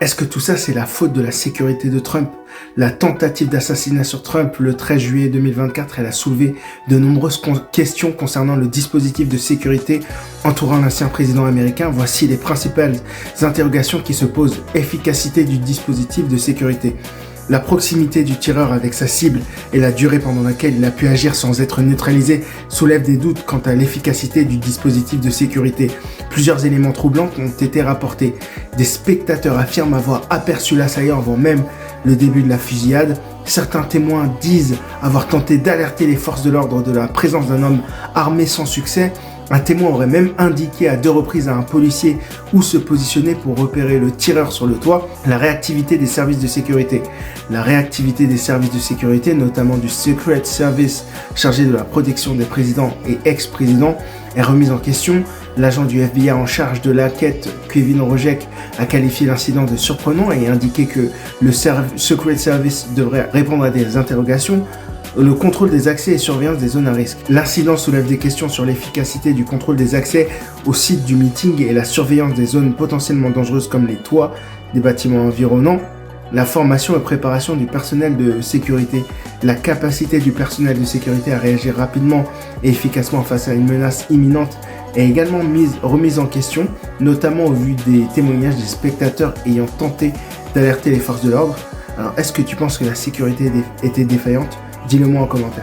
Est-ce que tout ça, c'est la faute de la sécurité de Trump? La tentative d'assassinat sur Trump le 13 juillet 2024, elle a soulevé de nombreuses questions concernant le dispositif de sécurité entourant l'ancien président américain. Voici les principales interrogations qui se posent. Efficacité du dispositif de sécurité. La proximité du tireur avec sa cible et la durée pendant laquelle il a pu agir sans être neutralisé soulèvent des doutes quant à l'efficacité du dispositif de sécurité. Plusieurs éléments troublants ont été rapportés. Des spectateurs affirment avoir aperçu l'assaillant avant même le début de la fusillade. Certains témoins disent avoir tenté d'alerter les forces de l'ordre de la présence d'un homme armé sans succès. Un témoin aurait même indiqué à 2 reprises à un policier où se positionner pour repérer le tireur sur le toit. La réactivité des services de sécurité. La réactivité des services de sécurité, notamment du Secret Service chargé de la protection des présidents et ex-présidents, est remise en question. L'agent du FBI en charge de l'enquête, Kevin Rojek, a qualifié l'incident de surprenant et indiqué que le Secret Service devrait répondre à des interrogations. Le contrôle des accès et surveillance des zones à risque. L'incident soulève des questions sur l'efficacité du contrôle des accès au site du meeting et la surveillance des zones potentiellement dangereuses comme les toits des bâtiments environnants. La formation et préparation du personnel de sécurité. La capacité du personnel de sécurité à réagir rapidement et efficacement face à une menace imminente est également remise en question, notamment au vu des témoignages des spectateurs ayant tenté d'alerter les forces de l'ordre. Alors, est-ce que tu penses que la sécurité était défaillante? Dis-le moi en commentaire.